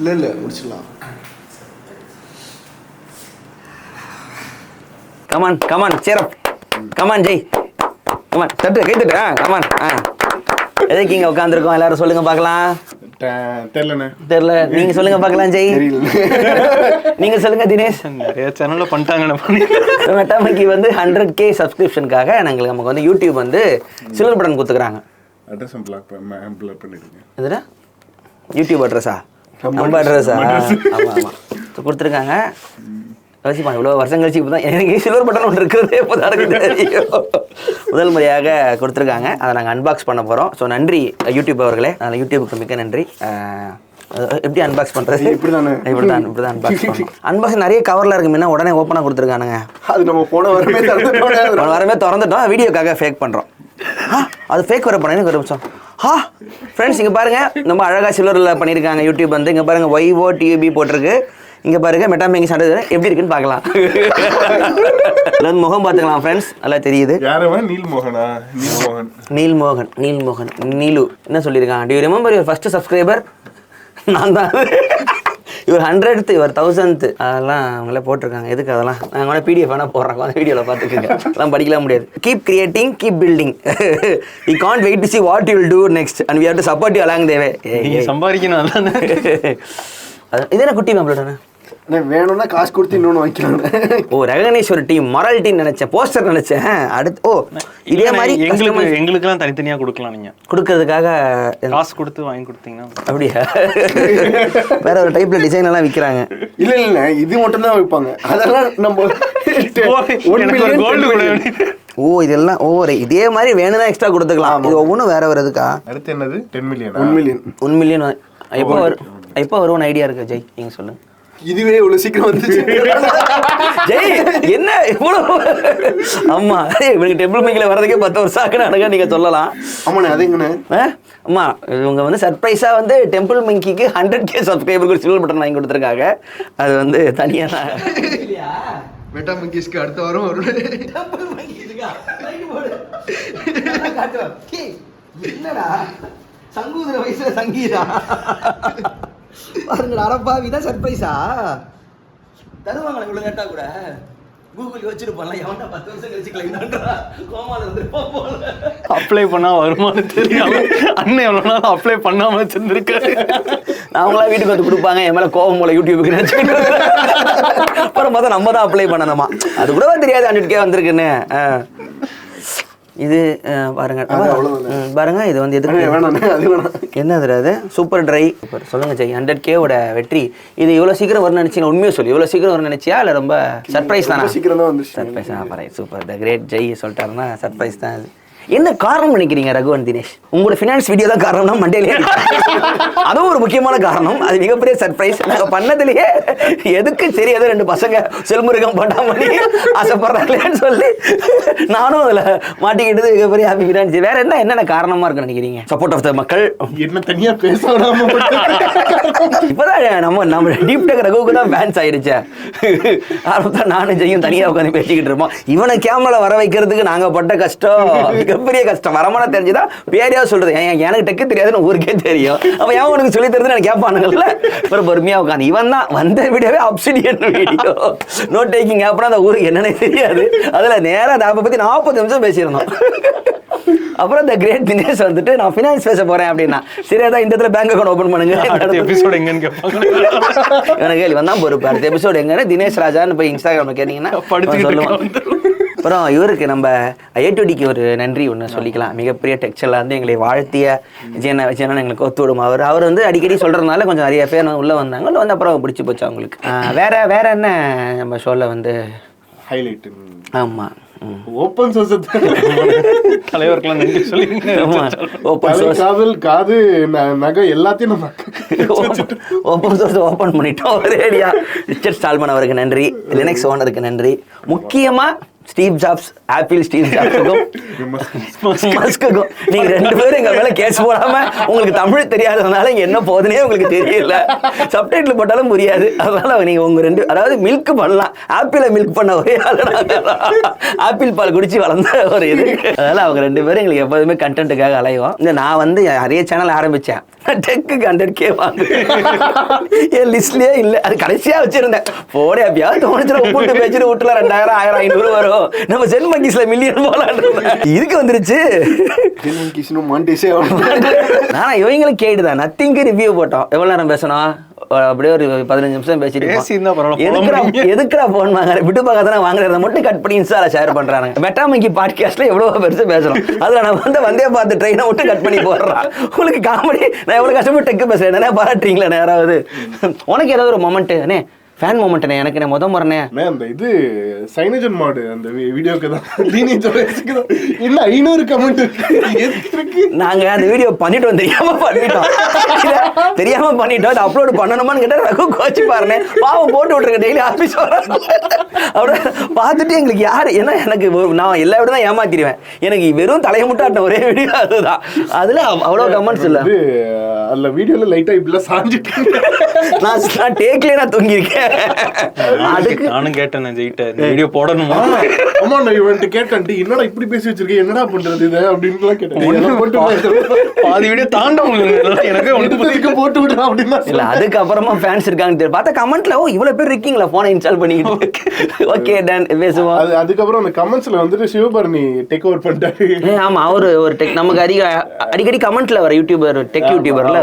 இல்லை முடிச்சிடலாம். Come on சேரப் come on Jai come on தட்டு கை தட்டு கமான் எதுக்கு இங்கே உட்காந்துருக்கோம் எல்லாரும் சொல்லுங்க பார்க்கலாம். தெரியல நீங்க சொல்லுங்க பார்க்கலாம் ஜெய். நீங்க சொல்லுங்க தினேஷ். நிறைய சேனல்ல பண்ணிட்டாங்க. மெட்டாமங்கி வந்து 100K சப்ஸ்கிரிப்ஷனுக்காக நமக்கு வந்து யூடியூப் வந்து சில்வர் பட்டன் கொடுத்துக்கிறாங்க. அட்ரஸும் பிளாக் பண்ணிடுங்க. எதுடா யூடியூப் அட்ரஸா? நம்ம அட்ரஸா? ஆமாம் கொடுத்துருக்காங்க. யோசிப்பாங்க இவ்வளோ வருஷம் கழிச்சு இப்போ தான் எனக்கு சில்வர் பட்டன் ஒன்று இருக்கிறதே இப்போ தான் எனக்கு தெரியும். முதல் முறையாக கொடுத்துருக்காங்க. அதை நாங்கள் அன்பாக்ஸ் பண்ண போகிறோம். ஸோ நன்றி யூடியூப் அவர்களே. அதனால் யூடியூபுக்கு மிக்க நன்றி. எப்படி அன்பாக்ஸ் பண்ணுறது? இப்படி தான் அன்பாக்ஸ் பண்ணணும். அன்பாக்ஸ் நிறைய கவரில் இருக்கு. முன்ன உடனே ஓப்பனாக கொடுத்துருக்கானுங்க. அது நம்ம போன வரமே திறந்துட்டோம். வீடியோக்காக ஃபேக் பண்ணுறோம். அது ஃபேக் வர பண்ண எனக்கு ஒரு நிமிஷம். ஃப்ரெண்ட்ஸ் இங்கே பாருங்கள் ரொம்ப அழகாக சில்வரில் பண்ணியிருக்காங்க யூடியூப் வந்து. இங்கே பாருங்கள் YOTUB போட்டிருக்கு. இங்கே பாருங்க மெட்டாமங்கி சாண்டை எப்படி இருக்குன்னு பார்க்கலாம். முகம் பார்த்துக்கலாம் ஃப்ரெண்ட்ஸ். நல்லா தெரியுது. நீல்மோகன் நீலு என்ன சொல்லியிருக்காங்க? To you remember your first subscriber? நான் தான். இவர் 100th இவர் 1000th அதெல்லாம் அவங்களே போட்டிருக்காங்க. எதுக்கு அதெல்லாம்? நாங்கள் வேணால் PDF வேணால் போடுறோம். அந்த வீடியோவில் பார்த்துக்கோங்க. அதெல்லாம் படிக்கலாம் முடியாது. Keep creating keep building. You can't wait to see what you will do next and we have to support you along the way. சம்பாதிக்கணும். இது என்ன குட்டி மேம்ப்ளேட் வேணும்னா காசு கொடுத்து இன்னொன்று வைக்கலாம். ரெகக்னைஸ் ஒரு டீம் மொரல் டீம் நினைச்சேன். போஸ்டர் நினைச்சேன். அடுத்து இதே மாதிரி எங்களுக்குலாம் தனித்தனியாக கொடுக்கலாம். நீங்கள் கொடுக்கறதுக்காக காசு கொடுத்து வாங்கி கொடுத்தீங்கன்னா அப்படியா? வேற ஒரு டைப்ல டிசைன் எல்லாம் விற்கிறாங்க. இல்லை இது மட்டும் தான் வைப்பாங்க. அதெல்லாம் நம்ம இதெல்லாம் இதே மாதிரி வேணும்னா எக்ஸ்ட்ரா கொடுத்துக்கலாம். இது ஒவ்வொன்றும் வேற இதுக்கா? அடுத்து என்னது? 10 மில்லியன் 1 மில்லியன் எப்போ வரும்னு ஐடியா இருக்கு ஜெய்? நீங்க சொல்லுங்க. இதுவே இவ்வளவு சீக்கிரம் வந்துச்சு ஜெய். என்ன இவ்வளவு? ஆமா இவனுக்கு டெம்பிள் மங்கில வரதுக்கே 10 வருஷம் ஆகுனானுங்க நீங்க சொல்லலாம். ஆமாண்ணே அது எங்கண்ணே? அம்மா இவங்க வந்து சர்ப்ரைஸா வந்து டெம்பிள் மங்கிக்கு 100K சப்ஸ்கிரைபருக்கு சில்வர் பட்டன் வாங்கி கொடுத்துருக்காங்க. அது வந்து தனியா மெட்டாமங்கிஸ்க்கு அடுத்த வாரம் வரும். என்னடா சங்கூதர வயசுல சங்கீதா பாருங்கடா. அரப்பா இதான் சர்ப்ரைஸா தருவாங்களா இவ்வளவு லேட்டா கூட? கூகுள் யோசிச்சிருப்பான்ல எவன்டா 10 வருஷம் கழிச்சுக்கல கோமால இருந்து அப்ளை பண்ணா வருமானு தெரியும். அண்ணன் எவ்வளவு நாள் அப்ளை பண்ணாம வச்சிருந்திருக்காரு. அவங்களா வீட்டுக்கு வந்து கொடுப்பாங்க. என் மேல கோவம் போல யூடியூபுக்கு நினைச்சுக்கிட்டு அப்புறம் பார்த்தா நம்ம தான் அப்ளை பண்ணணுமா? அது கூடவா தெரியாது 100K வந்திருக்குன்னு. இது பாருங்க பாருங்க. இது வந்து எதுக்கு என்னது? அது சூப்பர் ட்ரை. சொல்லுங்க ஜெய். 100K வெற்றி இது இவ்வளோ சீக்கிரம் வரும் நினைச்சீங்க? உண்மையாக சொல்லி இவ்வளோ சீக்கிரம் வரும் நினைச்சியா இல்லை ரொம்ப சர்ப்ரைஸ் தானே? சர்ப்ரைஸ் பரவாயில்ல. சூப்பர் த கிரேட் ஜெய் சொல்லிட்டாருன்னா சர்ப்ரைஸ் தான் அது. என்ன காரணம் நினைக்கிறீங்க ரகுவன் தினேஷ்? உங்களோட ஃபினான்ஸ் வீடியோ தான் காரணம்னா மண்டேலே அதுவும் ஒரு முக்கியமான காரணம். அது மிகப்பெரிய சர்ப்ரைஸ். நாங்கள் பண்ணதுலேயே எதுக்கு தெரியாத 2 பசங்க செல்முருகம் பண்ணாமணி ஆசைப்படுறாங்களேன்னு சொல்லி நானும் அதில் மாட்டிக்கிட்டது மிகப்பெரிய ஹாப்பி ஃபினான்ஸ். வேற என்னென்ன காரணமாக இருக்குன்னு நினைக்கிறீங்க? சப்போர்ட் ஆஃப் த மக்கள் என்ன தனியாக பேச இப்போதான் நம்ம டீப் டெக் ரகுவுக்கு தான் ஃபேன்ஸ் ஆயிடுச்சே. ஆரம்பத்தில் நானும் ஜெயும் தனியாக உட்காந்து பேசிக்கிட்டு இருப்போம். இவனை கேமரா வர வைக்கிறதுக்கு நாங்கள் பட்ட கஷ்டம் பெரிய கஷ்டம். வரமான தெரிஞ்சுதான் பேரையா சொல்றது. எனக்கு டெக்கு தெரியாதுன்னு ஊருக்கே தெரியும். அவன் ஏன் உனக்கு சொல்லி தருதுன்னு எனக்கு கேட்பானுங்கல்ல. ஒரு பொறுமையா உட்காந்து இவன் தான் வந்த வீடியோவே Obsidian video note taking Apna அந்த ஊருக்கு என்னன்னே தெரியாது. அதுல நேரம் அதை பத்தி 40 நிமிஷம் பேசியிருந்தோம். அப்புறம் இந்த கிரேட் தினேஷ் வந்துட்டு நான் ஃபினான்ஸ் பேச போறேன் அப்படின்னா சரியா தான் இந்த இடத்துல பேங்க் அக்கௌண்ட் ஓபன் பண்ணுங்க. எபிசோட் எங்கன்னு கேட்பாங்க. எனக்கு இவன் தான் பொறுப்பு. அடுத்த எபிசோட் எங்கன்னு தினேஷ் ராஜான்னு போய் இன்ஸ்டாகிராம்ல கேட்டீங்கன்னா சொல்லுவாங்க. அப்புறம் இவருக்கு நம்ம A2Dக்கு ஒரு நன்றி ஒன்று சொல்லிக்கலாம். மிகப்பெரிய டெக்ஸ்டைலில் வந்து எங்களை வாழ்த்திய விஜயனா எங்களுக்கு ஒத்து விடும். அவர் வந்து அடிக்கடி சொல்கிறதுனால கொஞ்சம் நிறைய பேர் உள்ளே வந்தாங்க. வந்து அப்புறம் பிடிச்சி போச்சு அவங்களுக்கு. வேற என்ன நம்ம ஷோவில் வந்து ஹைலைட்? ஆமாம் ஓப்பன் சோர்ஸ் தலைவருக்கெல்லாம் நன்றி சொல்லிருங்க. ஓப்பன் சோர்ஸ் காது நகை எல்லாத்தையும் நம்ம ஓப்பன் சோர்ஸ் ஓப்பன் பண்ணிட்டோம் ஒரேடியா. ரிச்சர்ட் ஸ்டால்மன் அவருக்கு நன்றி. லினக்ஸ் ஓனருக்கு நன்றி. முக்கியமாக ஸ்டீவ் ஜாப்ஸ், ஆப்பிள் ஸ்டீவ் ஜாப்ஸுக்கும் மஸ்குக்கும் நீங்க 2 பேரும் எங்க மேல கேஸ் போடாம உங்களுக்கு தமிழ் தெரியாததுனால இங்க என்ன போகுதுன்னே உங்களுக்கு தெரியல, சப்டைட்டில் போட்டாலும் புரியாது. அதனால நீங்க உங்க 2 அதாவது மில்க் பண்ணலாம், ஆப்பிளை மில்க் பண்ண ஒரே ஆளு ஆப்பிள் பால் குடிச்சு வளர்ந்த ஒரு இது. அதனால அவங்க 2 பேரும் எங்களுக்கு எப்போதுமே கண்டென்ட்டுக்காக அலைவோம். இந்த நான் வந்து நிறைய சேனல் ஆரம்பிச்சேன், டெக்கு 100K வாங்க என் லிஸ்ட்லயே இல்ல, அது கடைசியா வச்சிருந்தேன். போட எப்பயாவது தோணுச்சுல கூட்டு பேச்சுட்டு வீட்டுல 2000 1000 500 வரும், நம்ம சென் மங்கிஸ்ல மில்லியன் போலாம் இதுக்கு வந்துருச்சு. ஆனா இவங்களும் கேட்டுதான் நத்திங்கு ரிவ்யூ போட்டோம், எவ்வளவு நேரம் பேசணும், அப்படியே ஒரு 15 நிமிஷம் பேசிட்டு எதுக்குடா போன் வாங்குற விட்டு பார்க்காத வாங்குறத மட்டும் கட் பண்ணி இன்ஸ்டால ஷேர் பண்றாங்க. மெட்டாமங்கி பாட்காஸ்ட்ல எவ்வளவு பெருசு பேசுறோம், அதுல நான் வந்து வந்தே பார்த்து ட்ரெயினை மட்டும் கட் பண்ணி போடுறான். உங்களுக்கு காமெடி, நான் எவ்வளவு கஷ்டப்பட்டு டெக்கு பேசுறேன், பாராட்டுறீங்களா நேராவது? உனக்கு ஏதாவது ஒரு மொமெண்ட் அண்ணே, ஃபேன் மொமெண்ட்னே எனக்கு நான் முத முறனே அந்த இது சைனஜன் மாடு அந்த வீடியோக்கு தான் இல்ல 500 கமெண்ட் இருக்கு. நாங்க அந்த வீடியோ பண்ணிட்டோம், தெரியாம பண்ணிட்டோம், அதை அப்லோட் பண்ணணுமான்னு கேட்டா ரகு கோச்சு பாருனே, பாவம் போட்டு விட்டுருக்க டெய்லி ஆஃபீஸ் வர அவரை பார்த்துட்டு எங்களுக்கு யாரு, ஏன்னா எனக்கு நான் எல்லா விட தான் ஏமாத்திடுவேன், எனக்கு வெறும் தலையை முட்டாட்ட ஒரே வீடியோ அதுதான், அதுல அவ்வளவு கமெண்ட்ஸ் இல்ல. அல்ல வீடியோல லைட்டா இப்படிலாம் சாஞ்சிட்டு நான் டேக்லயே நான் தூங்கியிருக்கேன். அதுக்கு நானும் கேட்டேன் ஜெயிட்ட வீடியோ போடணுமா, ஆமா நான் இவன்ட்டு கேட்டேன், என்னடா இப்படி பேசி வச்சிருக்கேன், என்னடா பண்றது இது அப்படின்னு கேட்டேன். பாதி வீடியோ தாண்ட முடியல எனக்கு, போட்டு விடுறா அப்படின்னா இல்ல. அதுக்கப்புறமா ஃபேன்ஸ் இருக்காங்கன்னு தெரியும், பார்த்தா கமெண்ட்ல ஓ இவ்வளவு பேர் இருக்கீங்களா போனை இன்ஸ்டால் பண்ணிக்கிட்டு, ஓகே டன் பேசுவோம். அதுக்கப்புறம் அந்த கமெண்ட்ஸ்ல வந்துட்டு சிவபரணி டேக் ஓவர் பண்ணிட்டாரு. ஆமா அவரு ஒரு டெக் நமக்கு அடிக்கடி கமெண்ட்ல வர யூடியூபர், டெக் யூடியூபர்ல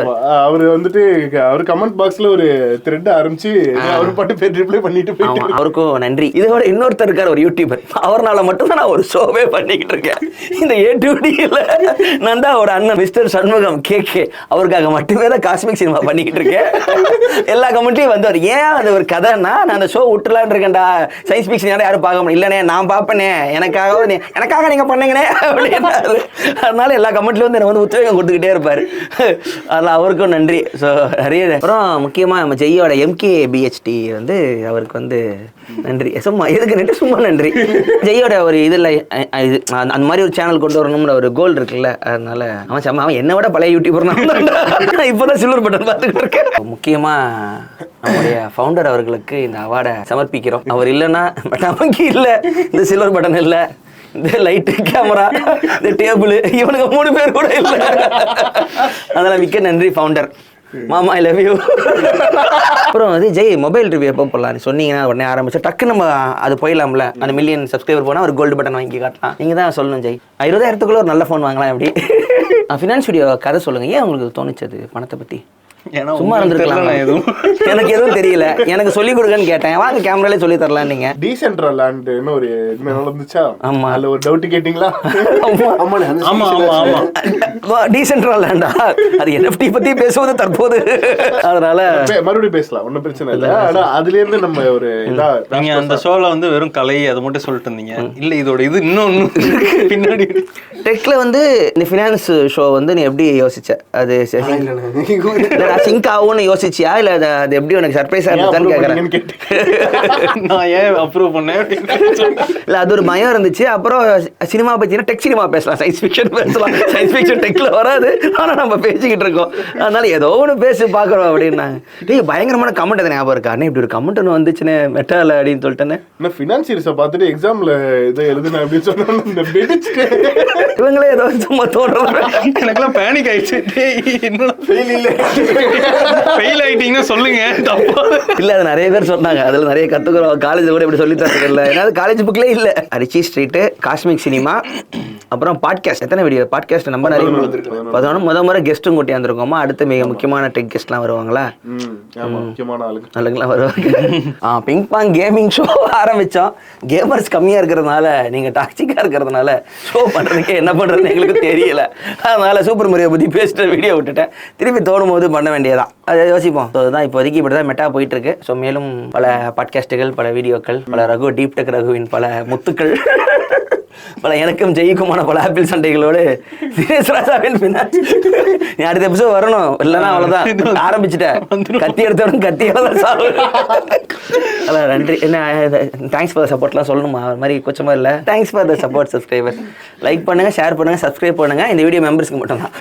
அவரு வந்துட்டு அவர் கமெண்ட் பாக்ஸ்ல ஒரு த்ரெட் ஆரம்பிச்சு அவர் பாட்டு பேர் ரிப்ளை பண்ணிட்டு போயிட்டு, அவருக்கும் நன்றி. இதோட இன்னொருத்தர் இருக்கார் ஒரு யூடியூபர், அவர்னால மட்டும் தான் நான் ஒரு ஷோவே பண்ணிக்கிட்டு இருக்கேன். இந்த A2Dல நந்தாவோட அண்ணன் மிஸ்டர் சண்முகம் KK அவருக்காக மட்டுமே தான் காஸ்மிக் சினிமா பண்ணிக்கிட்டு இருக்கேன். எல்லா கமெண்ட்லயும் வந்தவர், ஏன் அது ஒரு கதைன்னா நான் அந்த ஷோ விட்டுலான்னு இருக்கேன்டா, சயின்ஸ் ஃபிக்ஷன் யாரும் பார்க்க முடியும் இல்லனே, நான் பார்ப்பேனே, எனக்காக நீங்க பண்ணுங்கனே அப்படின்னாரு. அதனால எல்லா கமெண்ட்லயும் வந்து என்ன வந்து உத்வேகம் கொடுத்துக்கிட்டே இருப்பாரு, அதில் அவருக்கும் நன்றி. ஸோ நிறைய அப்புறம் முக்கியமா நம்ம ஜெய்யோட MKBHD வந்து அவருக்கு வந்து நன்றி, சும்மா எதுக்கு நன்றி, சும்மா நன்றி. ஜெய்யோட ஒரு இதில் இது அந்த மாதிரி ஒரு சேனல் கொண்டு வரணும்னு ஒரு கோல் இருக்குல்ல, அதனால அவன் என்னை விட பழைய யூடியூபர் நான் இப்போதான் சில்வர் பட்டன் பார்த்துக்கிட்டு இருக்கேன். முக்கியமா நம்முடைய ஃபவுண்டர் அவர்களுக்கு இந்த அவார்டை சமர்ப்பிக்கிறோம். அவர் இல்லைன்னா நமக்கு இல்லை இந்த சில்வர் பட்டன் இல்லை, இந்த லைட்டு கேமரா இந்த டேபிள் இவனுக்கு 3 பேர் கூட இல்லை. அதெல்லாம் மிக்க நன்றி ஃபவுண்டர் மாமா, ஐ லவ் யூ. அப்புறம் வந்து ஜெய் மொபைல் ரிவ்யூ எப்போ போடலாம் சொன்னீங்கன்னா உடனே ஆரம்பிச்சு டக்கு நம்ம அது போயிடலாம்ல, அந்த மில்லியன் சப்ஸ்கிரைபர் போனால் ஒரு கோல்டு பட்டன் வாங்கி காட்டலாம். நீங்கள் தான் சொல்லணும் ஜெய், 20,000க்குள்ள ஒரு நல்ல ஃபோன் வாங்கலாம். எப்படி ஃபினான்ஸ் வீடியோ கதை சொல்லுங்கள், ஏன் உங்களுக்கு தோணுச்சது பணத்தை பற்றி? சும்மா இருந்திருக்கலாம், எனக்கு எதுவும் தெரியல, எனக்கு சொல்லி கொடுங்கன்னு கேட்டேன், வாங்க கேமராலே சொல்லி தரலாம். நீங்க டீசென்ட்ரலான்னு ஒரு நடந்துச்சா? ஆமா, அதுல ஒரு டவுட் கேட்டீங்களா? டீசென்ட்ரலாண்டா அது NFT பத்தி பேசுவது தற்போது, அதனால மறுபடியும் பேசலாம், ஒன்னும் பிரச்சனை இல்லை. ஆனா அதுல இருந்து நம்ம ஒரு நீங்க அந்த ஷோல வந்து வெறும் கலை அதை மட்டும் சொல்லிட்டு இருந்தீங்க, இல்ல இதோட இது இன்னொன்னு பின்னாடி டெக்ல வந்து இந்த ஃபினான்ஸ் ஷோ வந்து நீ எப்படி யோசிச்ச? அது சிங்க் ஆகும்னு யோசிச்சியா, இல்ல அது எப்படி உனக்கு சர்ப்ரைஸா இருந்துச்சான்னு கேக்குறேன். நான் ஏன் அப்ரூவ் பண்ணேன் இல்ல அது ஒரு பயம் இருந்துச்சு. அப்புறம் சினிமா பத்தினா டெக் சினிமா பேசலாம், சயின்ஸ் ஃபிக்ஷன் பேசலாம், சயின்ஸ் ஃபிக்ஷன் டெக்ல வராது, ஆனா நம்ம பேசிக்கிட்டு இருக்கோம், அதனால ஏதோ ஒன்று பேசி பாக்குறோம் அப்படின்னாங்க. டேய் பயங்கரமான கமெண்ட் எதாவது ஞாபகம் இருக்கா? இப்படி ஒரு கமெண்ட் ஒன்று வந்துச்சுன்னு மெட்டால அப்படின்னு சொல்லிட்டேன்னு ஃபினான்சியர்ஸை பார்த்துட்டு எக்ஸாம்ல இதை எழுதுனேன் அப்படின்னு சொன்னாங்க. இவங்களே ஏதோ சும்மா தோன்றது, எனக்குலாம் பேனிக் ஆயிடுச்சு. என்னடா ஃபெயில் ஆயிட்டீங்கன்னா சொல்லுங்க. இல்ல அது நிறைய பேர் சொன்னாங்க, அதுல நிறைய கத்துக்கிறோம், காலேஜ் கூட இப்படி சொல்லி தரல, ஏன்னா காலேஜ் புக்லேயே இல்ல. ரிச்சி ஸ்ட்ரீட், காஸ்மிக் சினிமா, அப்புறம் பாட்காஸ்ட், எத்தனை வீடியோ பாட்காஸ்ட் நம்ம நிறைய முறை கெஸ்ட்டும் கூட்டி வந்திருக்கோமா. அடுத்த மிக முக்கியமான டெக் கெஸ்ட்லாம் வருவாங்களா, ஆளுங்கெல்லாம் வருவாங்க. பிங் பாங் கேமிங் ஷோ ஆரம்பிச்சோம், கேமர்ஸ் கம்மியா இருக்கிறதுனால, நீங்க டாக்ஸிக்கா இருக்கிறதுனால ஷோ பண்றதுக்கு என்ன பண்றதுன்னு எங்களுக்கு தெரியல, அதனால சூப்பர் மரியோ பத்தி பேசிட்டு வீடியோ விட்டுட்டேன். திருப்பி தோணும் போது பண்ண வேண்டியதான், அதை யோசிப்போம். அதுதான் இப்போதைக்கு இப்படிதான் மெட்டா போயிட்டு இருக்கு. ஸோ மேலும் பல பாட்காஸ்டுகள், பல வீடியோக்கள், பல ரகு டீப் டெக் ரகுவின் பல முத்துக்கள் பல எனக்கும் ஜெயிக்குமான பல ஆப்பிள் சண்டைகளோடு தினேஷ் ராஜாவின் பின்னாடி நீ அடுத்த எபிசோட் வரணும், இல்லைன்னா அவ்வளோதான் ஆரம்பிச்சுட்டேன். கத்தி எடுத்தவரும் கத்தியால சாவு. அதான் நன்றி. என்ன தேங்க்ஸ் ஃபார் த சப்போர்ட்லாம் சொல்லணுமா? அது மாதிரி கொச்சமாக இல்லை. Thanks for the support subscriber. Like பண்ணுங்கள், ஷேர் பண்ணுங்கள், சப்ஸ்கிரைப் பண்ணுங்கள். இந்த வீடியோ மெம்பர்ஸ்க்கு மட்டும் தான்.